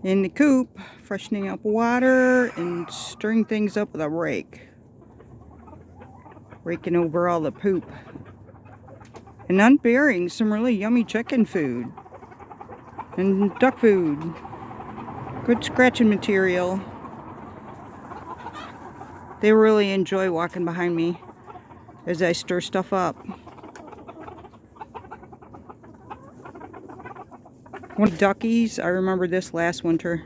In the coop, freshening up water and stirring things up with a rake. Raking over all the poop. And unburying some really yummy chicken food. And duck food. Good scratching material. They really enjoy walking behind me as I stir stuff up. One duckies, I remember this last winter.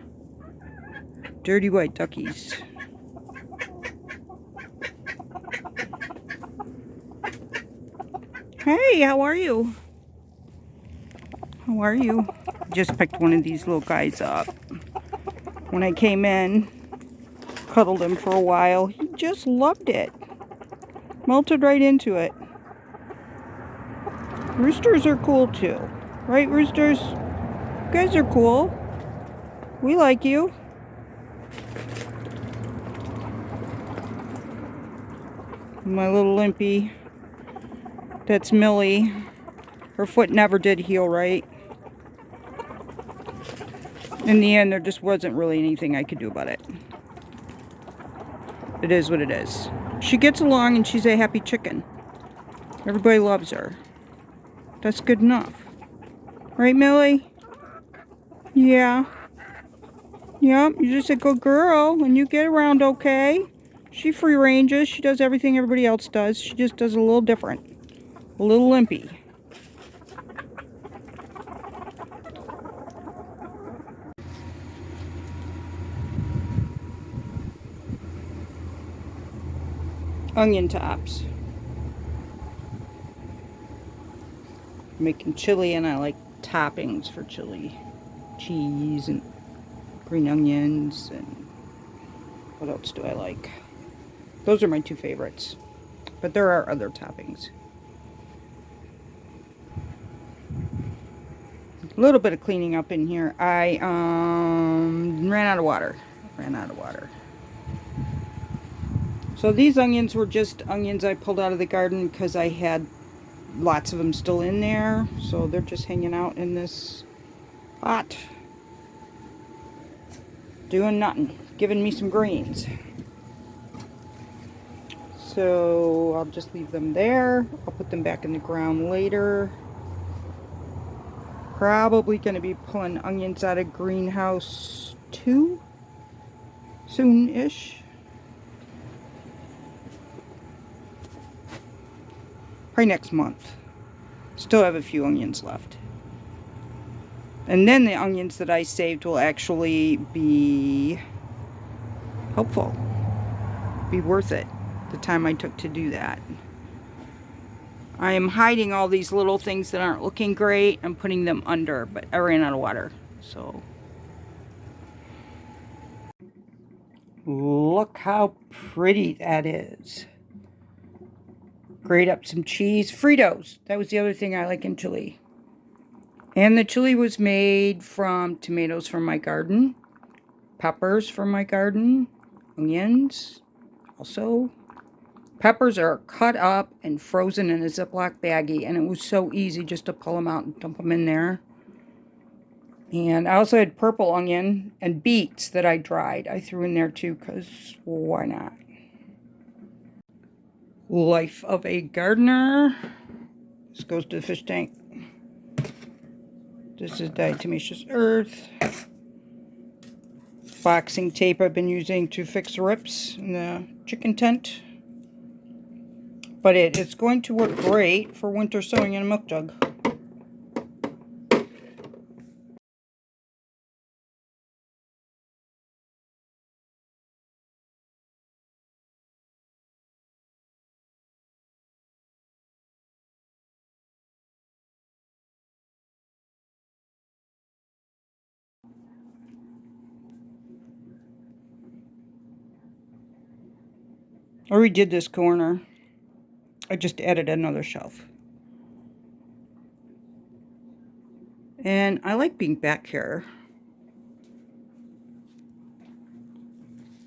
Dirty white duckies. Hey, how are you? How are you? Just picked one of these little guys up. When I came in, cuddled him for a while. He just loved it. Melted right into it. Roosters are cool too. Right, roosters? You guys are cool. We like you. My little limpy. That's Millie. Her foot never did heal right. In the end, there just wasn't really anything I could do about it. It is what it is. She gets along and she's a happy chicken. Everybody loves her. That's good enough. Right, Millie? Yeah. Yep, you're just a good girl and you get around okay. She free ranges. She does everything everybody else does. She just does a little different. A little limpy. Onion tops. Making chili, and I like toppings for chili. Cheese and green onions, and what else do I like? Those are my two favorites. But there are other toppings. A little bit of cleaning up in here. I ran out of water. So these onions were just onions I pulled out of the garden because I had lots of them still in there. So they're just hanging out in this pot. Doing nothing. Giving me some greens. So I'll just leave them there. I'll put them back in the ground later. Probably going to be pulling onions out of greenhouse 2 soon-ish. Probably next month. Still have a few onions left. And then the onions that I saved will actually be helpful. Be worth it. The time I took to do that. I am hiding all these little things that aren't looking great and putting them under, but I ran out of water. So look how pretty that is. Grate up some cheese. Fritos. That was the other thing I like in chili. And the chili was made from tomatoes from my garden, peppers from my garden, onions also. Peppers are cut up and frozen in a Ziploc baggie, and it was so easy just to pull them out and dump them in there. And I also had purple onion and beets that I dried. I threw in there too, because why not? Life of a gardener. This goes to the fish tank. This is diatomaceous earth. Boxing tape I've been using to fix rips in the chicken tent. But it's going to work great for winter sowing in a milk jug. I redid this corner. I just added another shelf. And I like being back here.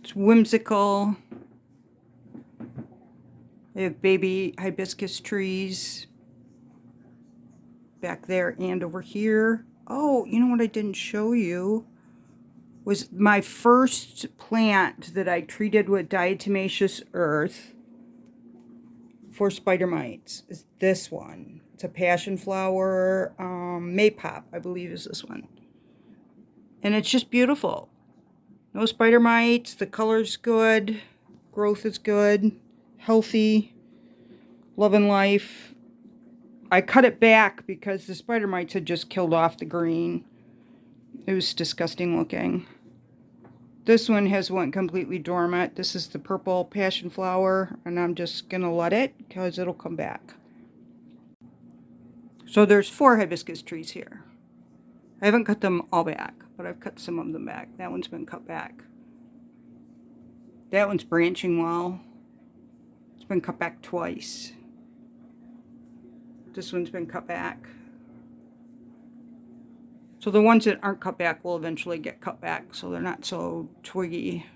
It's whimsical. I have baby hibiscus trees. back there and over here. Oh, you know what I didn't show you? Was my first plant that I treated with diatomaceous earth for spider mites is this one. It's a passion flower, maypop, I believe is this one. And it's just beautiful. No spider mites, the color's good, growth is good, healthy, love and life. I cut it back because the spider mites had just killed off the green. It was disgusting looking. This one has went completely dormant. This is the purple passion flower, and I'm just going to let it because it'll come back. So there's 4 hibiscus trees here. I haven't cut them all back, but I've cut some of them back. That one's been cut back. That one's branching well. It's been cut back twice. This one's been cut back. So the ones that aren't cut back will eventually get cut back, so they're not so twiggy.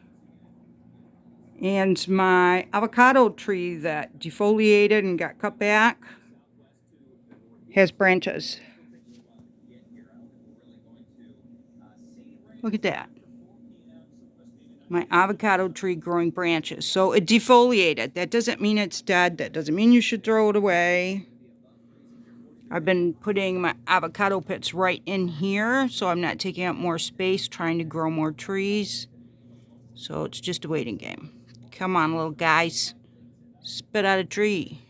And my avocado tree that defoliated and got cut back has branches. Look at that. My avocado tree growing branches. So it defoliated. That doesn't mean it's dead. That doesn't mean you should throw it away. I've been putting my avocado pits right in here, so I'm not taking up more space trying to grow more trees. So it's just a waiting game. Come on, little guys. Spit out a tree.